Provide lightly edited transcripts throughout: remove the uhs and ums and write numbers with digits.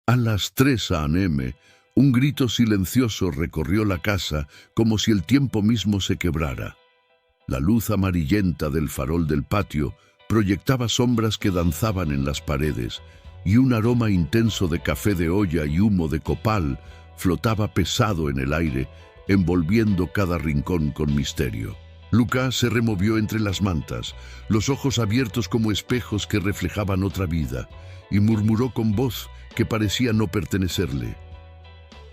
A las 3 a.m., un grito silencioso recorrió la casa como si el tiempo mismo se quebrara. La luz amarillenta del farol del patio proyectaba sombras que danzaban en las paredes, y un aroma intenso de café de olla y humo de copal flotaba pesado en el aire, envolviendo cada rincón con misterio. Luca se removió entre las mantas, los ojos abiertos como espejos que reflejaban otra vida, y murmuró con voz que parecía no pertenecerle: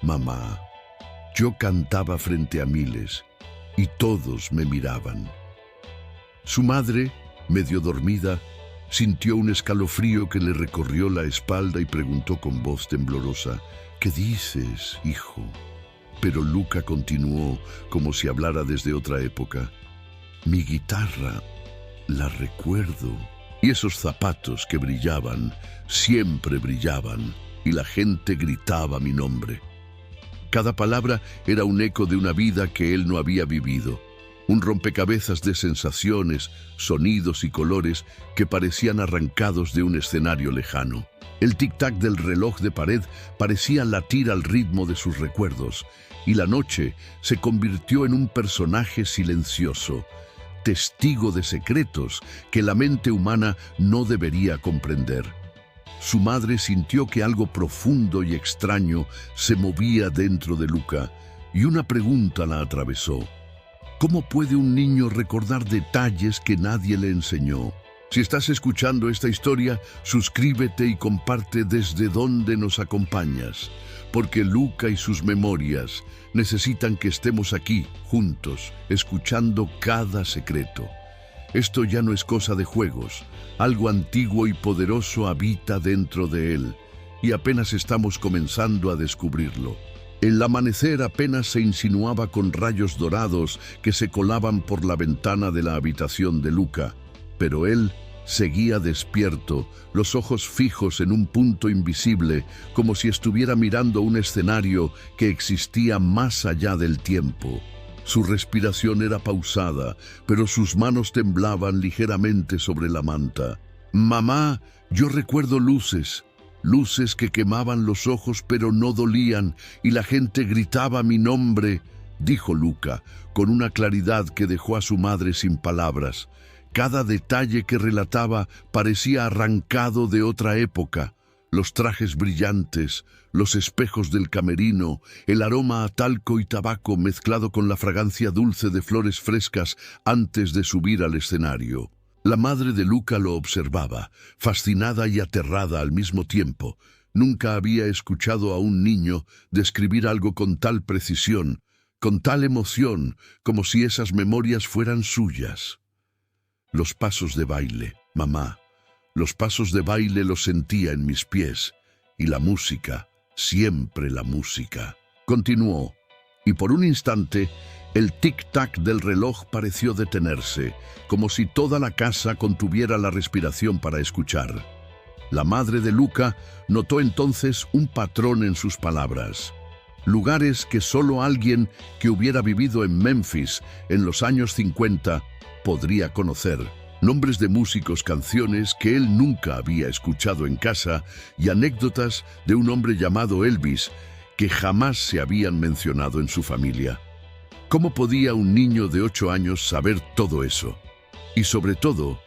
«Mamá, yo cantaba frente a miles, y todos me miraban». Su madre, medio dormida, sintió un escalofrío que le recorrió la espalda y preguntó con voz temblorosa: «¿Qué dices, hijo?». Pero Luca continuó como si hablara desde otra época: «Mi guitarra, la recuerdo. Y esos zapatos que brillaban, siempre brillaban, y la gente gritaba mi nombre». Cada palabra era un eco de una vida que él no había vivido, un rompecabezas de sensaciones, sonidos y colores que parecían arrancados de un escenario lejano. El tic-tac del reloj de pared parecía latir al ritmo de sus recuerdos, y la noche se convirtió en un personaje silencioso, testigo de secretos que la mente humana no debería comprender. Su madre sintió que algo profundo y extraño se movía dentro de Luca, y una pregunta la atravesó: ¿cómo puede un niño recordar detalles que nadie le enseñó? Si estás escuchando esta historia, suscríbete y comparte desde donde nos acompañas, porque Luca y sus memorias necesitan que estemos aquí, juntos, escuchando cada secreto. Esto ya no es cosa de juegos, algo antiguo y poderoso habita dentro de él, y apenas estamos comenzando a descubrirlo. El amanecer apenas se insinuaba con rayos dorados que se colaban por la ventana de la habitación de Luca, pero él seguía despierto, los ojos fijos en un punto invisible, como si estuviera mirando un escenario que existía más allá del tiempo. Su respiración era pausada, pero sus manos temblaban ligeramente sobre la manta. «Mamá, yo recuerdo luces que quemaban los ojos pero no dolían, y la gente gritaba mi nombre», dijo Luca, con una claridad que dejó a su madre sin palabras. Cada detalle que relataba parecía arrancado de otra época. Los trajes brillantes, los espejos del camerino, el aroma a talco y tabaco mezclado con la fragancia dulce de flores frescas antes de subir al escenario. La madre de Luca lo observaba, fascinada y aterrada al mismo tiempo. Nunca había escuchado a un niño describir algo con tal precisión, con tal emoción, como si esas memorias fueran suyas. Los pasos de baile, mamá. Los pasos de baile los sentía en mis pies, y la música, siempre la música. Continuó, y por un instante, el tic-tac del reloj pareció detenerse, como si toda la casa contuviera la respiración para escuchar. La madre de Luca notó entonces un patrón en sus palabras. Lugares que solo alguien que hubiera vivido en Memphis en los años 50 podría conocer. Nombres de músicos, canciones que él nunca había escuchado en casa y anécdotas de un hombre llamado Elvis que jamás se habían mencionado en su familia. ¿Cómo podía un niño de 8 años saber todo eso? Y sobre todo,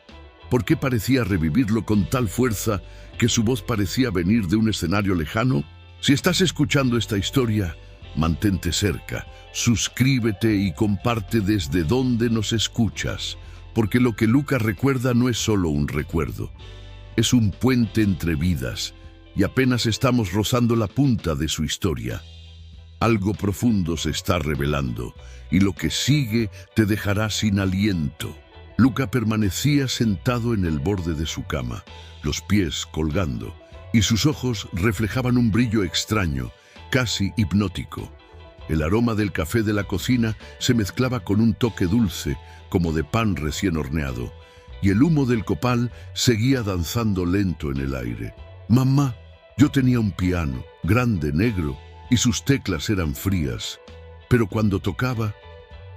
¿por qué parecía revivirlo con tal fuerza que su voz parecía venir de un escenario lejano? Si estás escuchando esta historia, mantente cerca, suscríbete y comparte desde donde nos escuchas, porque lo que Luca recuerda no es solo un recuerdo, es un puente entre vidas, y apenas estamos rozando la punta de su historia. Algo profundo se está revelando, y lo que sigue te dejará sin aliento. Luca permanecía sentado en el borde de su cama, los pies colgando, y sus ojos reflejaban un brillo extraño, casi hipnótico. El aroma del café de la cocina se mezclaba con un toque dulce, como de pan recién horneado, y el humo del copal seguía danzando lento en el aire. «Mamá, yo tenía un piano, grande, negro, y sus teclas eran frías, pero cuando tocaba,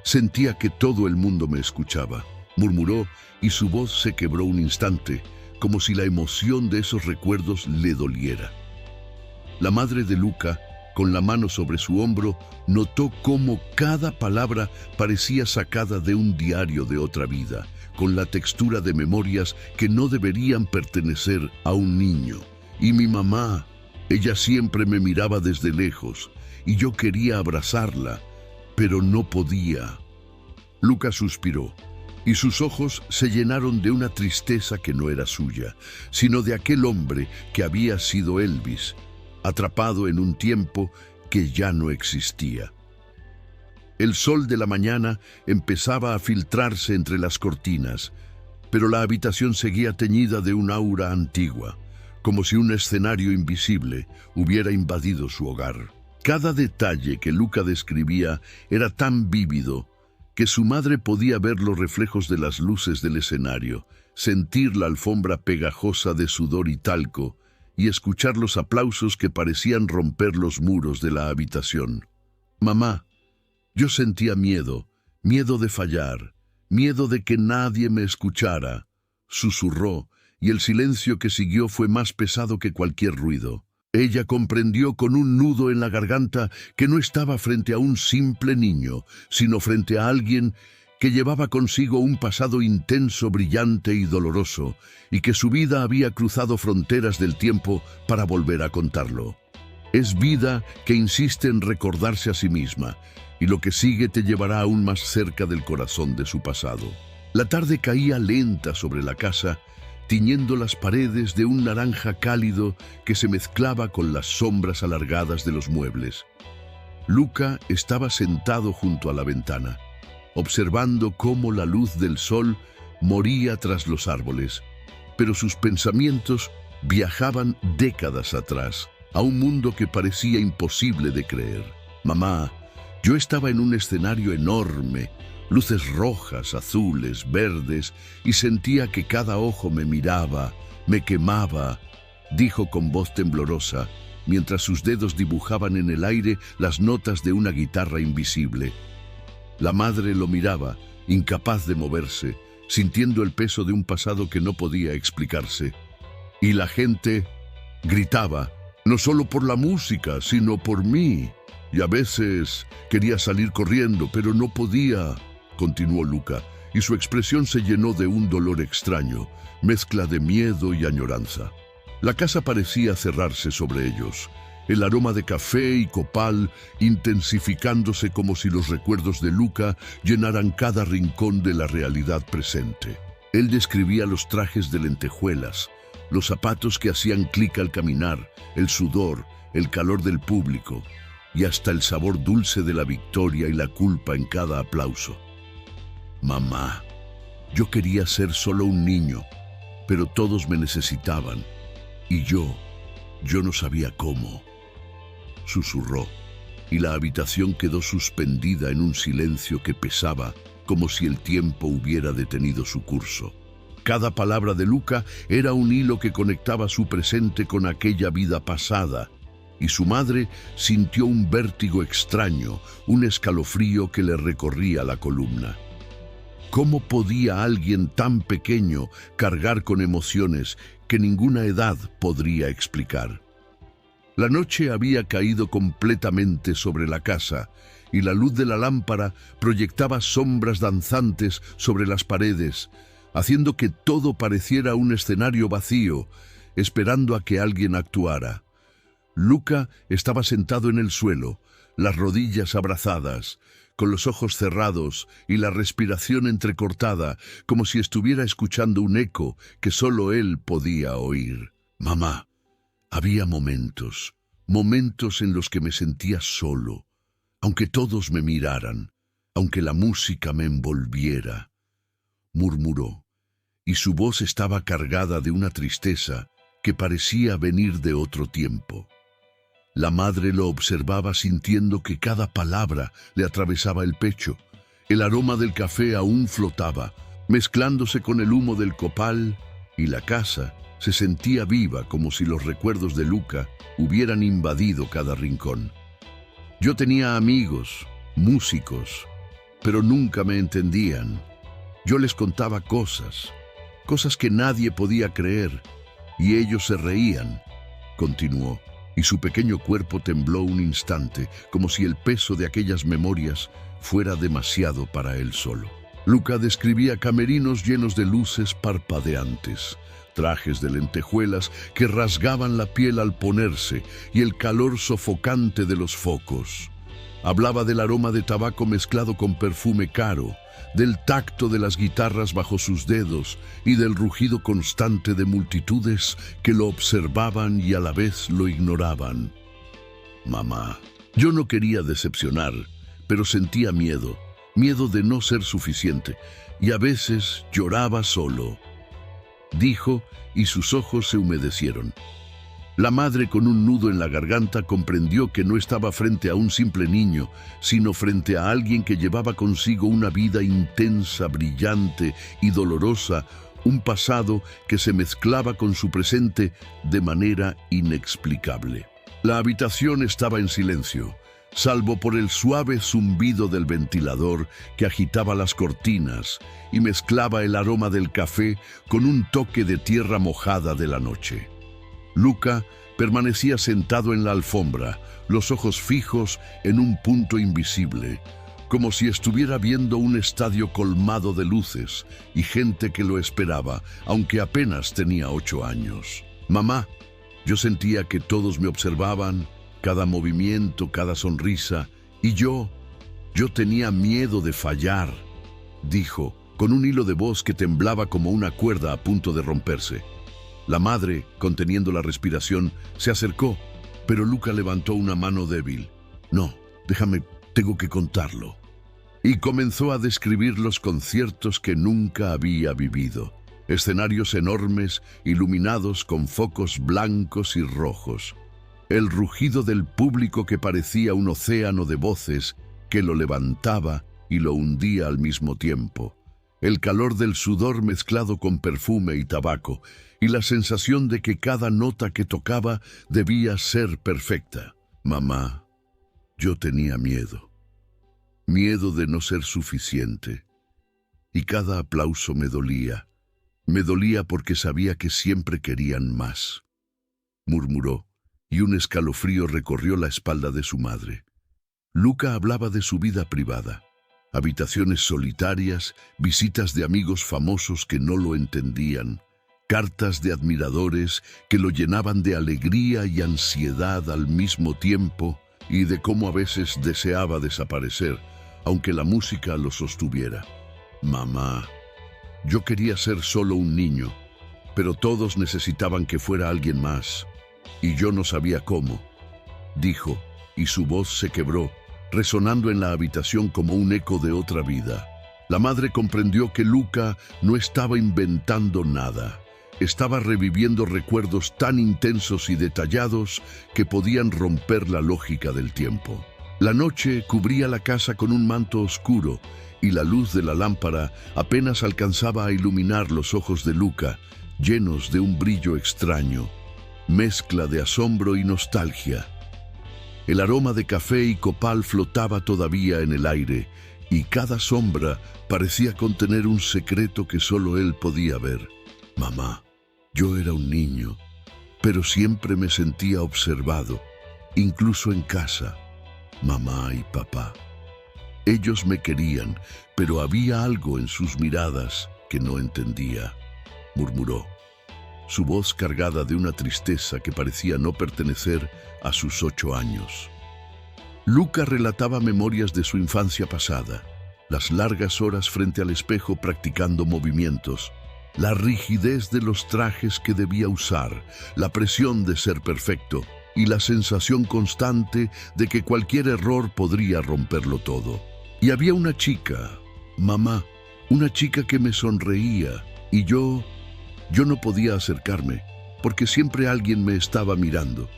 sentía que todo el mundo me escuchaba», murmuró, y su voz se quebró un instante, como si la emoción de esos recuerdos le doliera. La madre de Luca, con la mano sobre su hombro, notó cómo cada palabra parecía sacada de un diario de otra vida, con la textura de memorias que no deberían pertenecer a un niño. Y mi mamá, ella siempre me miraba desde lejos, y yo quería abrazarla, pero no podía. Luca suspiró, y sus ojos se llenaron de una tristeza que no era suya, sino de aquel hombre que había sido Elvis, atrapado en un tiempo que ya no existía. El sol de la mañana empezaba a filtrarse entre las cortinas, pero la habitación seguía teñida de un aura antigua, como si un escenario invisible hubiera invadido su hogar. Cada detalle que Luca describía era tan vívido que su madre podía ver los reflejos de las luces del escenario, sentir la alfombra pegajosa de sudor y talco y escuchar los aplausos que parecían romper los muros de la habitación. Mamá, yo sentía miedo, miedo de fallar, miedo de que nadie me escuchara, susurró, y el silencio que siguió fue más pesado que cualquier ruido. Ella comprendió con un nudo en la garganta que no estaba frente a un simple niño, sino frente a alguien que llevaba consigo un pasado intenso, brillante y doloroso, y que su vida había cruzado fronteras del tiempo para volver a contarlo. Es vida que insiste en recordarse a sí misma, y lo que sigue te llevará aún más cerca del corazón de su pasado. La tarde caía lenta sobre la casa, tiñendo las paredes de un naranja cálido que se mezclaba con las sombras alargadas de los muebles. Luca estaba sentado junto a la ventana, observando cómo la luz del sol moría tras los árboles, pero sus pensamientos viajaban décadas atrás, a un mundo que parecía imposible de creer. Mamá, yo estaba en un escenario enorme, luces rojas, azules, verdes, y sentía que cada ojo me miraba, me quemaba, dijo con voz temblorosa, mientras sus dedos dibujaban en el aire las notas de una guitarra invisible. La madre lo miraba, incapaz de moverse, sintiendo el peso de un pasado que no podía explicarse. Y la gente gritaba, no solo por la música, sino por mí. Y a veces quería salir corriendo, pero no podía, continuó Luca, y su expresión se llenó de un dolor extraño, mezcla de miedo y añoranza. La casa parecía cerrarse sobre ellos, el aroma de café y copal intensificándose como si los recuerdos de Luca llenaran cada rincón de la realidad presente. Él describía los trajes de lentejuelas, los zapatos que hacían clic al caminar, el sudor, el calor del público, y hasta el sabor dulce de la victoria y la culpa en cada aplauso. Mamá, yo quería ser solo un niño, pero todos me necesitaban, y yo no sabía cómo. Susurró, y la habitación quedó suspendida en un silencio que pesaba como si el tiempo hubiera detenido su curso. Cada palabra de Luca era un hilo que conectaba su presente con aquella vida pasada, y su madre sintió un vértigo extraño, un escalofrío que le recorría la columna. ¿Cómo podía alguien tan pequeño cargar con emociones que ninguna edad podría explicar? La noche había caído completamente sobre la casa, y la luz de la lámpara proyectaba sombras danzantes sobre las paredes, haciendo que todo pareciera un escenario vacío, esperando a que alguien actuara. Luca estaba sentado en el suelo, las rodillas abrazadas, con los ojos cerrados y la respiración entrecortada, como si estuviera escuchando un eco que solo él podía oír. Mamá, había momentos en los que me sentía solo, aunque todos me miraran, aunque la música me envolviera, murmuró, y su voz estaba cargada de una tristeza que parecía venir de otro tiempo. La madre lo observaba sintiendo que cada palabra le atravesaba el pecho. El aroma del café aún flotaba, mezclándose con el humo del copal, y la casa se sentía viva como si los recuerdos de Luca hubieran invadido cada rincón. Yo tenía amigos, músicos, pero nunca me entendían. Yo les contaba cosas que nadie podía creer, y ellos se reían, continuó. y su pequeño cuerpo tembló un instante, como si el peso de aquellas memorias fuera demasiado para él solo. Luca describía camerinos llenos de luces parpadeantes, trajes de lentejuelas que rasgaban la piel al ponerse y el calor sofocante de los focos. Hablaba del aroma de tabaco mezclado con perfume caro, del tacto de las guitarras bajo sus dedos y del rugido constante de multitudes que lo observaban y a la vez lo ignoraban. Mamá, yo no quería decepcionar, pero sentía miedo de no ser suficiente, y a veces lloraba solo, dijo, y sus ojos se humedecieron. La madre, con un nudo en la garganta, comprendió que no estaba frente a un simple niño, sino frente a alguien que llevaba consigo una vida intensa, brillante y dolorosa, un pasado que se mezclaba con su presente de manera inexplicable. La habitación estaba en silencio, salvo por el suave zumbido del ventilador que agitaba las cortinas y mezclaba el aroma del café con un toque de tierra mojada de la noche. Luca permanecía sentado en la alfombra, los ojos fijos en un punto invisible, como si estuviera viendo un estadio colmado de luces y gente que lo esperaba, aunque apenas tenía 8 años. Mamá, yo sentía que todos me observaban, cada movimiento, cada sonrisa, y yo tenía miedo de fallar, dijo, con un hilo de voz que temblaba como una cuerda a punto de romperse. La madre, conteniendo la respiración, se acercó, pero Luca levantó una mano débil. No, déjame, tengo que contarlo. Y comenzó a describir los conciertos que nunca había vivido. Escenarios enormes, iluminados con focos blancos y rojos. El rugido del público que parecía un océano de voces que lo levantaba y lo hundía al mismo tiempo. El calor del sudor mezclado con perfume y tabaco, y la sensación de que cada nota que tocaba debía ser perfecta. Mamá, yo tenía miedo. Miedo de no ser suficiente. Y cada aplauso me dolía. Me dolía porque sabía que siempre querían más. Murmuró, y un escalofrío recorrió la espalda de su madre. Luca hablaba de su vida privada. Habitaciones solitarias, visitas de amigos famosos que no lo entendían, cartas de admiradores que lo llenaban de alegría y ansiedad al mismo tiempo, y de cómo a veces deseaba desaparecer, aunque la música lo sostuviera. Mamá, yo quería ser solo un niño, pero todos necesitaban que fuera alguien más, y yo no sabía cómo, dijo, y su voz se quebró, resonando en la habitación como un eco de otra vida. La madre comprendió que Luca no estaba inventando nada. Estaba reviviendo recuerdos tan intensos y detallados que podían romper la lógica del tiempo. La noche cubría la casa con un manto oscuro y la luz de la lámpara apenas alcanzaba a iluminar los ojos de Luca, llenos de un brillo extraño, mezcla de asombro y nostalgia. El aroma de café y copal flotaba todavía en el aire, y cada sombra parecía contener un secreto que solo él podía ver. Mamá, yo era un niño, pero siempre me sentía observado, incluso en casa. Mamá y papá. Ellos me querían, pero había algo en sus miradas que no entendía, murmuró, su voz cargada de una tristeza que parecía no pertenecer a sus 8 años. Luca relataba memorias de su infancia pasada, las largas horas frente al espejo practicando movimientos, la rigidez de los trajes que debía usar, la presión de ser perfecto y la sensación constante de que cualquier error podría romperlo todo. Y había una chica, mamá, una chica que me sonreía y yo no podía acercarme porque siempre alguien me estaba mirando,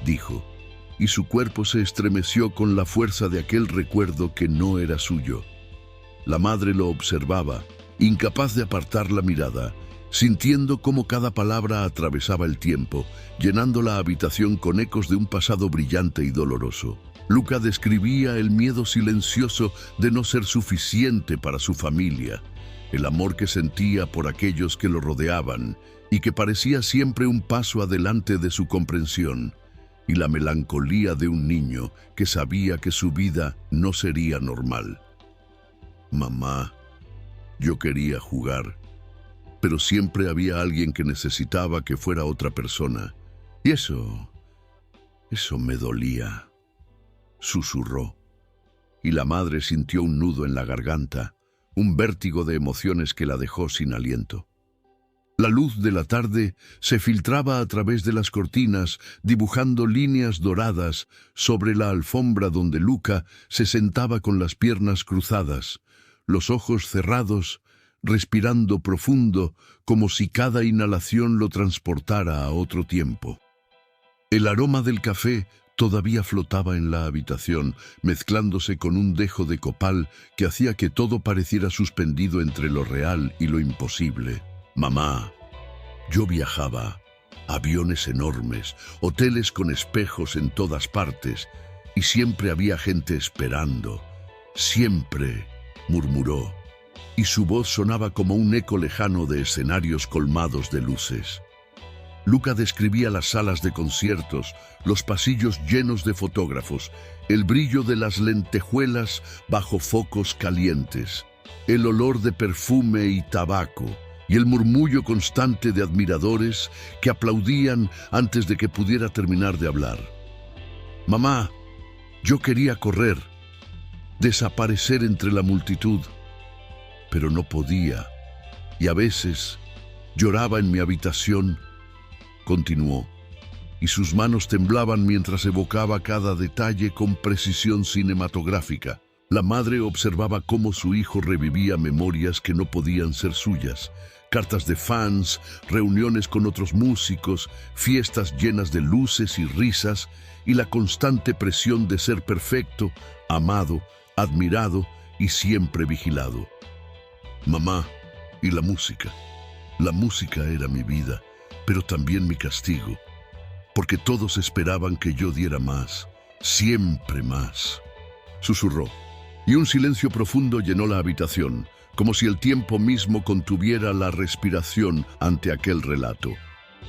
dijo, y su cuerpo se estremeció con la fuerza de aquel recuerdo que no era suyo. La madre lo observaba, incapaz de apartar la mirada, sintiendo cómo cada palabra atravesaba el tiempo, llenando la habitación con ecos de un pasado brillante y doloroso. Luca describía el miedo silencioso de no ser suficiente para su familia, el amor que sentía por aquellos que lo rodeaban y que parecía siempre un paso adelante de su comprensión, y la melancolía de un niño que sabía que su vida no sería normal. Mamá, yo quería jugar, pero siempre había alguien que necesitaba que fuera otra persona. Y eso me dolía, susurró. Y la madre sintió un nudo en la garganta, un vértigo de emociones que la dejó sin aliento. La luz de la tarde se filtraba a través de las cortinas, dibujando líneas doradas sobre la alfombra donde Luca se sentaba con las piernas cruzadas, los ojos cerrados, respirando profundo, como si cada inhalación lo transportara a otro tiempo. El aroma del café todavía flotaba en la habitación, mezclándose con un dejo de copal que hacía que todo pareciera suspendido entre lo real y lo imposible. Mamá, yo viajaba, aviones enormes, hoteles con espejos en todas partes, y siempre había gente esperando. Siempre, murmuró, y su voz sonaba como un eco lejano de escenarios colmados de luces. Luca describía las salas de conciertos, los pasillos llenos de fotógrafos, el brillo de las lentejuelas bajo focos calientes, el olor de perfume y tabaco, y el murmullo constante de admiradores que aplaudían antes de que pudiera terminar de hablar. Mamá, yo quería correr, desaparecer entre la multitud, pero no podía, y a veces lloraba en mi habitación, continuó, y sus manos temblaban mientras evocaba cada detalle con precisión cinematográfica. La madre observaba cómo su hijo revivía memorias que no podían ser suyas, cartas de fans, reuniones con otros músicos, fiestas llenas de luces y risas, y la constante presión de ser perfecto, amado, admirado y siempre vigilado. Mamá, y la música. La música era mi vida, pero también mi castigo, porque todos esperaban que yo diera más, siempre más. Susurró, y un silencio profundo llenó la habitación, como si el tiempo mismo contuviera la respiración ante aquel relato.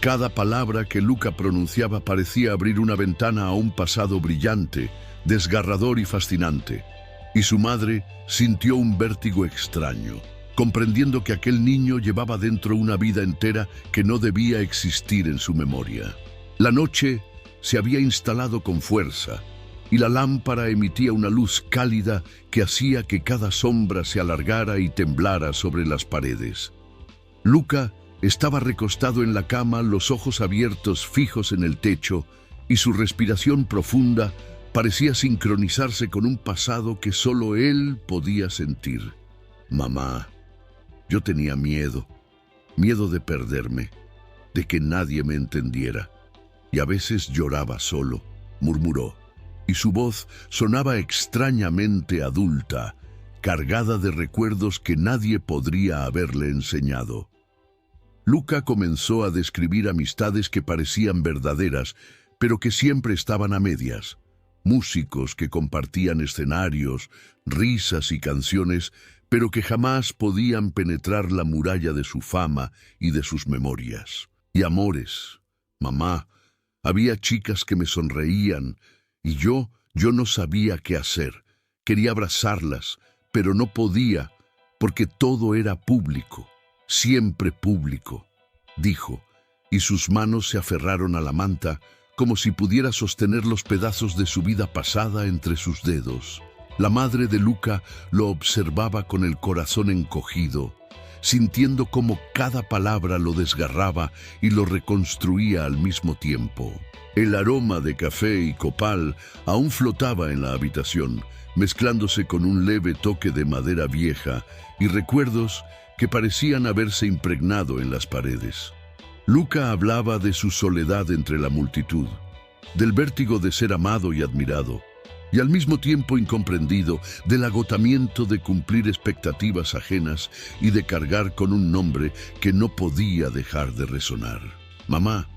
Cada palabra que Luca pronunciaba parecía abrir una ventana a un pasado brillante, desgarrador y fascinante, y su madre sintió un vértigo extraño, comprendiendo que aquel niño llevaba dentro una vida entera que no debía existir en su memoria. La noche se había instalado con fuerza, y la lámpara emitía una luz cálida que hacía que cada sombra se alargara y temblara sobre las paredes. Luca estaba recostado en la cama, los ojos abiertos fijos en el techo, y su respiración profunda parecía sincronizarse con un pasado que solo él podía sentir. Mamá, yo tenía miedo de perderme, de que nadie me entendiera, y a veces lloraba solo, murmuró, y su voz sonaba extrañamente adulta, cargada de recuerdos que nadie podría haberle enseñado. Luca comenzó a describir amistades que parecían verdaderas, pero que siempre estaban a medias. Músicos que compartían escenarios, risas y canciones, pero que jamás podían penetrar la muralla de su fama y de sus memorias. Y amores, mamá, había chicas que me sonreían, y yo no sabía qué hacer. Quería abrazarlas, pero no podía, porque todo era público, siempre público, dijo, y sus manos se aferraron a la manta como si pudiera sostener los pedazos de su vida pasada entre sus dedos. La madre de Luca lo observaba con el corazón encogido, sintiendo cómo cada palabra lo desgarraba y lo reconstruía al mismo tiempo. El aroma de café y copal aún flotaba en la habitación, mezclándose con un leve toque de madera vieja y recuerdos que parecían haberse impregnado en las paredes. Luca hablaba de su soledad entre la multitud, del vértigo de ser amado y admirado, y al mismo tiempo incomprendido, del agotamiento de cumplir expectativas ajenas y de cargar con un nombre que no podía dejar de resonar. Mamá,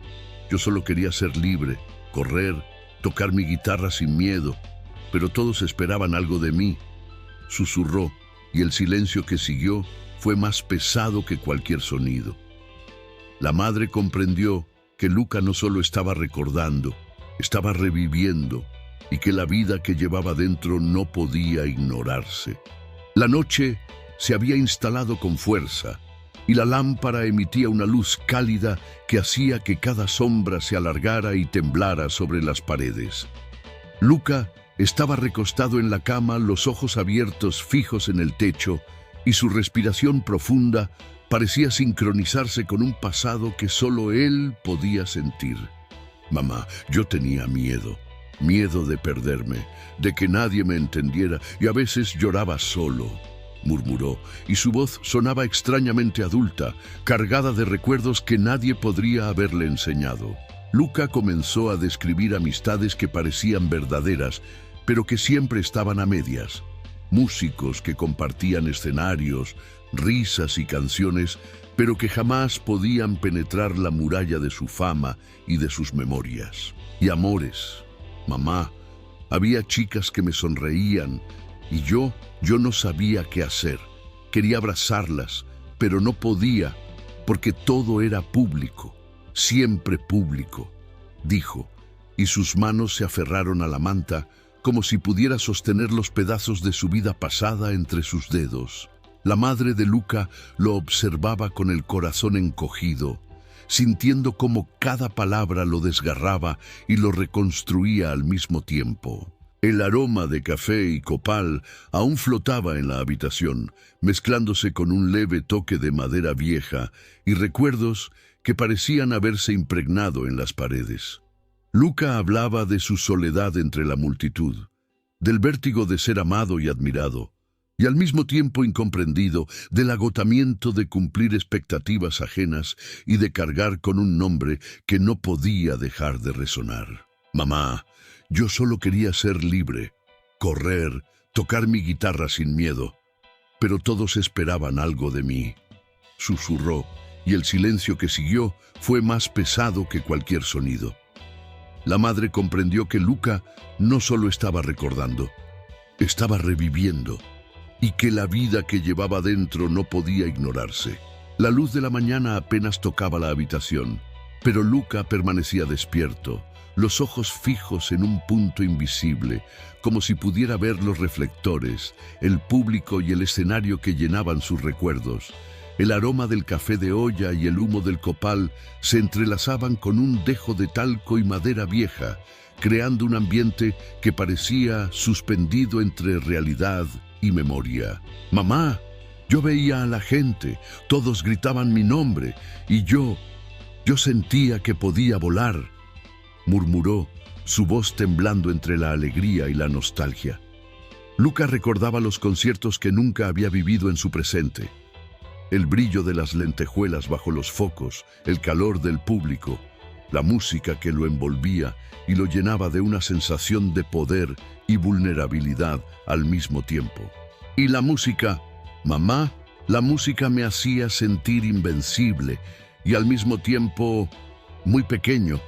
yo solo quería ser libre, correr, tocar mi guitarra sin miedo, pero todos esperaban algo de mí, susurró, y el silencio que siguió fue más pesado que cualquier sonido. La madre comprendió que Luca no solo estaba recordando, estaba reviviendo y que la vida que llevaba dentro no podía ignorarse. La noche se había instalado con fuerza y la lámpara emitía una luz cálida que hacía que cada sombra se alargara y temblara sobre las paredes. Luca estaba recostado en la cama, los ojos abiertos fijos en el techo, y su respiración profunda parecía sincronizarse con un pasado que solo él podía sentir. Mamá, yo tenía miedo de perderme, de que nadie me entendiera, y a veces lloraba solo, murmuró, y su voz sonaba extrañamente adulta, cargada de recuerdos que nadie podría haberle enseñado. Luca comenzó a describir amistades que parecían verdaderas, pero que siempre estaban a medias. Músicos que compartían escenarios, risas y canciones, pero que jamás podían penetrar la muralla de su fama y de sus memorias. Y amores, mamá, había chicas que me sonreían y yo no sabía qué hacer. Quería abrazarlas, pero no podía, porque todo era público, siempre público, dijo, y sus manos se aferraron a la manta como si pudiera sostener los pedazos de su vida pasada entre sus dedos. La madre de Luca lo observaba con el corazón encogido, sintiendo cómo cada palabra lo desgarraba y lo reconstruía al mismo tiempo. El aroma de café y copal aún flotaba en la habitación, mezclándose con un leve toque de madera vieja y recuerdos que parecían haberse impregnado en las paredes. Luca hablaba de su soledad entre la multitud, del vértigo de ser amado y admirado, y al mismo tiempo incomprendido, del agotamiento de cumplir expectativas ajenas y de cargar con un nombre que no podía dejar de resonar. Mamá, yo solo quería ser libre, correr, tocar mi guitarra sin miedo, pero todos esperaban algo de mí, susurró, y el silencio que siguió fue más pesado que cualquier sonido. La madre comprendió que Luca no solo estaba recordando, estaba reviviendo, y que la vida que llevaba dentro no podía ignorarse. La luz de la mañana apenas tocaba la habitación, pero Luca permanecía despierto, los ojos fijos en un punto invisible, como si pudiera ver los reflectores, el público y el escenario que llenaban sus recuerdos. El aroma del café de olla y el humo del copal se entrelazaban con un dejo de talco y madera vieja, creando un ambiente que parecía suspendido entre realidad y memoria. Mamá, yo veía a la gente, todos gritaban mi nombre, y yo sentía que podía volar, murmuró, su voz temblando entre la alegría y la nostalgia. Luca recordaba los conciertos que nunca había vivido en su presente. El brillo de las lentejuelas bajo los focos, el calor del público, la música que lo envolvía y lo llenaba de una sensación de poder y vulnerabilidad al mismo tiempo. Y la música, mamá, la música me hacía sentir invencible y al mismo tiempo muy pequeño,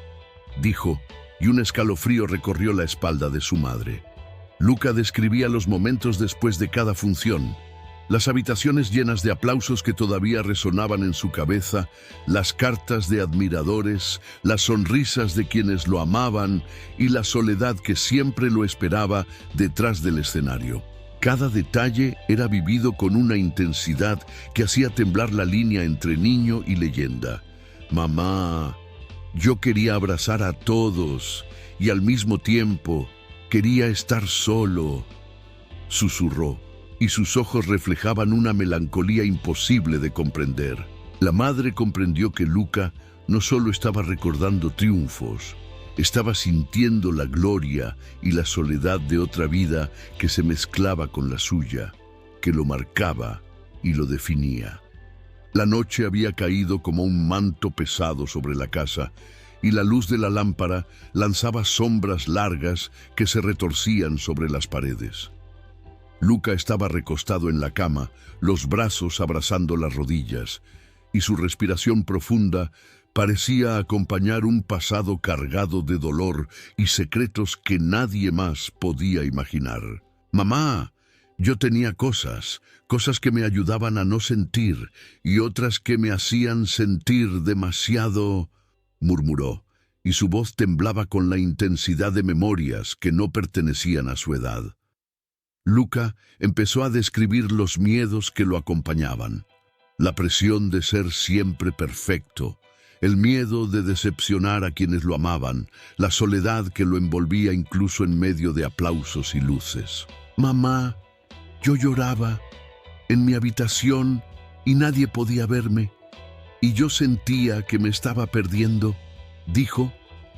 dijo, y un escalofrío recorrió la espalda de su madre. Luca describía los momentos después de cada función, las habitaciones llenas de aplausos que todavía resonaban en su cabeza, las cartas de admiradores, las sonrisas de quienes lo amaban y la soledad que siempre lo esperaba detrás del escenario. Cada detalle era vivido con una intensidad que hacía temblar la línea entre niño y leyenda. Mamá, yo quería abrazar a todos y al mismo tiempo quería estar solo, susurró, y sus ojos reflejaban una melancolía imposible de comprender. La madre comprendió que Luca no solo estaba recordando triunfos, estaba sintiendo la gloria y la soledad de otra vida que se mezclaba con la suya, que lo marcaba y lo definía. La noche había caído como un manto pesado sobre la casa, y la luz de la lámpara lanzaba sombras largas que se retorcían sobre las paredes. Luca estaba recostado en la cama, los brazos abrazando las rodillas, y su respiración profunda parecía acompañar un pasado cargado de dolor y secretos que nadie más podía imaginar. Mamá, yo tenía cosas que me ayudaban a no sentir y otras que me hacían sentir demasiado, murmuró, y su voz temblaba con la intensidad de memorias que no pertenecían a su edad. Luca empezó a describir los miedos que lo acompañaban. La presión de ser siempre perfecto, el miedo de decepcionar a quienes lo amaban, la soledad que lo envolvía incluso en medio de aplausos y luces. «Mamá, yo lloraba en mi habitación y nadie podía verme, y yo sentía que me estaba perdiendo», dijo,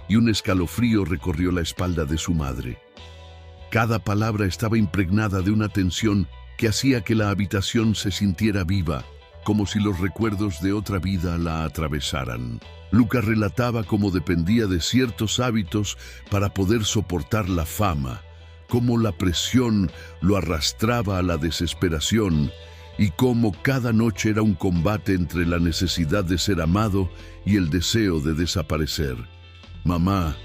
y un escalofrío recorrió la espalda de su madre. Cada palabra estaba impregnada de una tensión que hacía que la habitación se sintiera viva, como si los recuerdos de otra vida la atravesaran. Luca relataba cómo dependía de ciertos hábitos para poder soportar la fama, cómo la presión lo arrastraba a la desesperación y cómo cada noche era un combate entre la necesidad de ser amado y el deseo de desaparecer. «Mamá,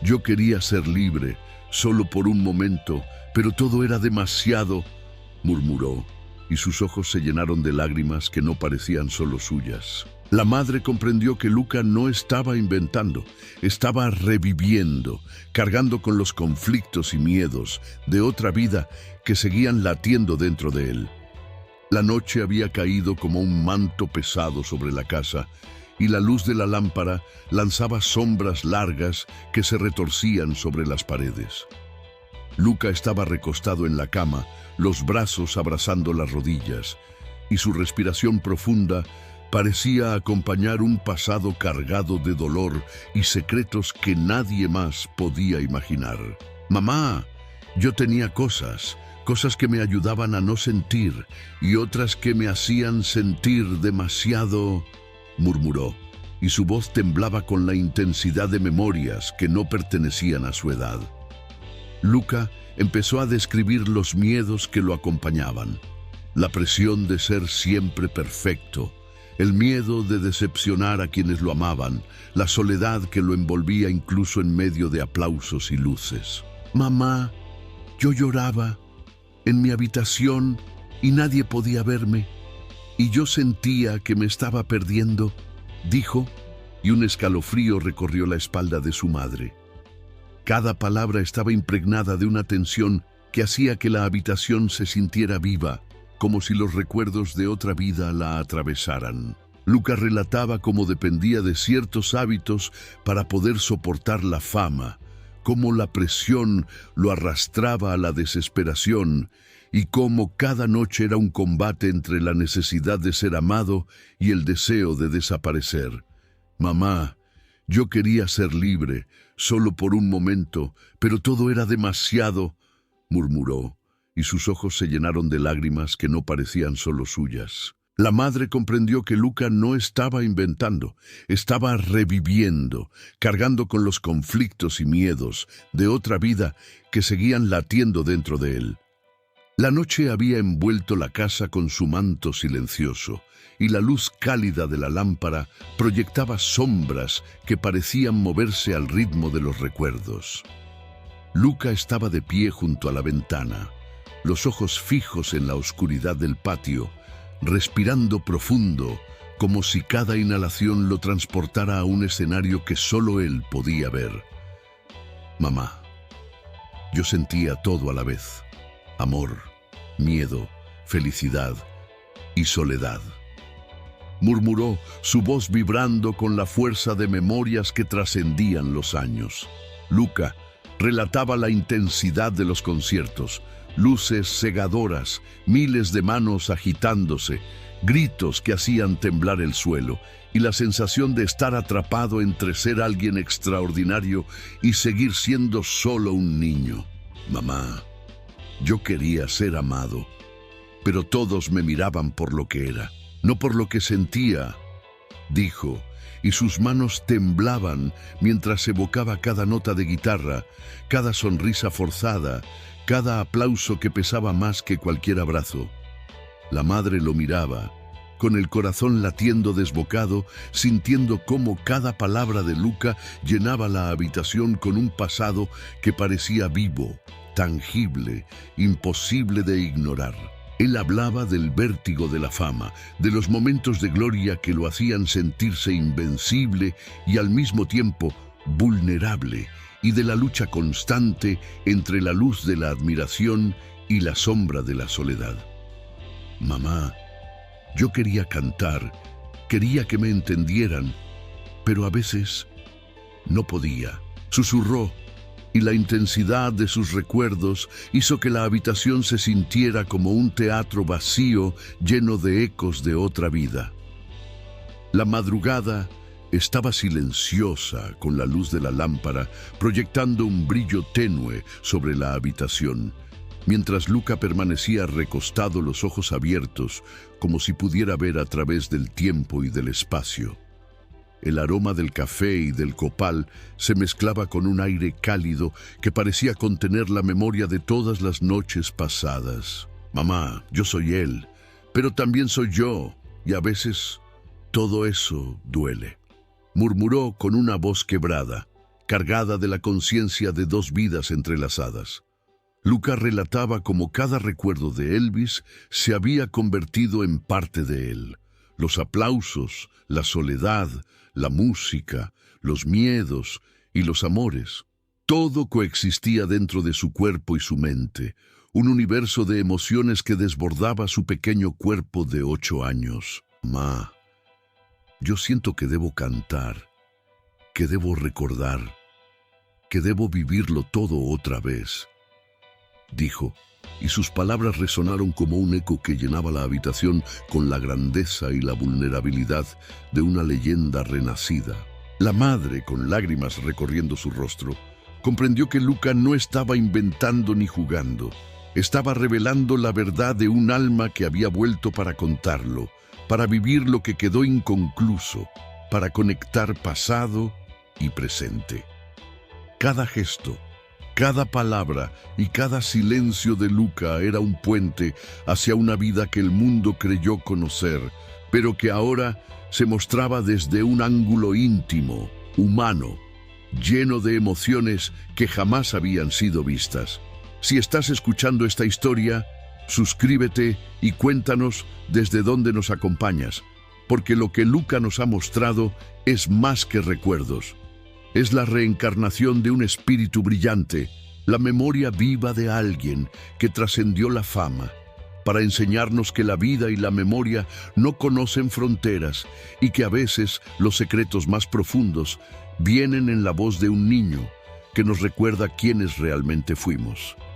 yo quería ser libre, solo por un momento, pero todo era demasiado», murmuró, y sus ojos se llenaron de lágrimas que no parecían solo suyas. La madre comprendió que Luca no estaba inventando, estaba reviviendo, cargando con los conflictos y miedos de otra vida que seguían latiendo dentro de él. La noche había caído como un manto pesado sobre la casa, y la luz de la lámpara lanzaba sombras largas que se retorcían sobre las paredes. Luca estaba recostado en la cama, los brazos abrazando las rodillas, y su respiración profunda parecía acompañar un pasado cargado de dolor y secretos que nadie más podía imaginar. «Mamá, yo tenía cosas que me ayudaban a no sentir y otras que me hacían sentir demasiado», murmuró, y su voz temblaba con la intensidad de memorias que no pertenecían a su edad. Luca empezó a describir los miedos que lo acompañaban. La presión de ser siempre perfecto, el miedo de decepcionar a quienes lo amaban, la soledad que lo envolvía incluso en medio de aplausos y luces. «Mamá, yo lloraba en mi habitación y nadie podía verme, y yo sentía que me estaba perdiendo», dijo, y un escalofrío recorrió la espalda de su madre. Cada palabra estaba impregnada de una tensión que hacía que la habitación se sintiera viva, como si los recuerdos de otra vida la atravesaran. Luca relataba cómo dependía de ciertos hábitos para poder soportar la fama, cómo la presión lo arrastraba a la desesperación y cómo cada noche era un combate entre la necesidad de ser amado y el deseo de desaparecer. «Mamá, yo quería ser libre, solo por un momento, pero todo era demasiado», murmuró, y sus ojos se llenaron de lágrimas que no parecían solo suyas. La madre comprendió que Luca no estaba inventando, estaba reviviendo, cargando con los conflictos y miedos de otra vida que seguían latiendo dentro de él. La noche había envuelto la casa con su manto silencioso, y la luz cálida de la lámpara proyectaba sombras que parecían moverse al ritmo de los recuerdos. Luca estaba de pie junto a la ventana, los ojos fijos en la oscuridad del patio, respirando profundo, como si cada inhalación lo transportara a un escenario que solo él podía ver. «Mamá, yo sentía todo a la vez: amor, miedo, felicidad y soledad», murmuró, su voz vibrando con la fuerza de memorias que trascendían los años. Luca relataba la intensidad de los conciertos, luces cegadoras, miles de manos agitándose, gritos que hacían temblar el suelo y la sensación de estar atrapado entre ser alguien extraordinario y seguir siendo solo un niño. «Mamá, yo quería ser amado, pero todos me miraban por lo que era, no por lo que sentía», dijo, y sus manos temblaban mientras evocaba cada nota de guitarra, cada sonrisa forzada, cada aplauso que pesaba más que cualquier abrazo. La madre lo miraba, con el corazón latiendo desbocado, sintiendo cómo cada palabra de Luca llenaba la habitación con un pasado que parecía vivo, tangible, imposible de ignorar. Él hablaba del vértigo de la fama, de los momentos de gloria que lo hacían sentirse invencible y al mismo tiempo vulnerable y de la lucha constante entre la luz de la admiración y la sombra de la soledad. Mamá, yo quería cantar, quería que me entendieran, pero a veces no podía. Susurró, y la intensidad de sus recuerdos hizo que la habitación se sintiera como un teatro vacío lleno de ecos de otra vida. La madrugada estaba silenciosa con la luz de la lámpara, proyectando un brillo tenue sobre la habitación, mientras Luca permanecía recostado, los ojos abiertos, como si pudiera ver a través del tiempo y del espacio. El aroma del café y del copal se mezclaba con un aire cálido que parecía contener la memoria de todas las noches pasadas. Mamá, yo soy él, pero también soy yo, y a veces todo eso duele. Murmuró con una voz quebrada, cargada de la conciencia de dos vidas entrelazadas. Luca relataba cómo cada recuerdo de Elvis se había convertido en parte de él. Los aplausos, la soledad, la música, los miedos y los amores. Todo coexistía dentro de su cuerpo y su mente, un universo de emociones que desbordaba su pequeño cuerpo de 8 años. Mamá, yo siento que debo cantar, que debo recordar, que debo vivirlo todo otra vez, dijo, y sus palabras resonaron como un eco que llenaba la habitación con la grandeza y la vulnerabilidad de una leyenda renacida. La madre, con lágrimas recorriendo su rostro, comprendió que Luca no estaba inventando ni jugando. Estaba revelando la verdad de un alma que había vuelto para contarlo, para vivir lo que quedó inconcluso, para conectar pasado y presente. Cada gesto, cada palabra y cada silencio de Luca era un puente hacia una vida que el mundo creyó conocer, pero que ahora se mostraba desde un ángulo íntimo, humano, lleno de emociones que jamás habían sido vistas. Si estás escuchando esta historia, suscríbete y cuéntanos desde dónde nos acompañas, porque lo que Luca nos ha mostrado es más que recuerdos. Es la reencarnación de un espíritu brillante, la memoria viva de alguien que trascendió la fama, para enseñarnos que la vida y la memoria no conocen fronteras y que a veces los secretos más profundos vienen en la voz de un niño que nos recuerda quiénes realmente fuimos.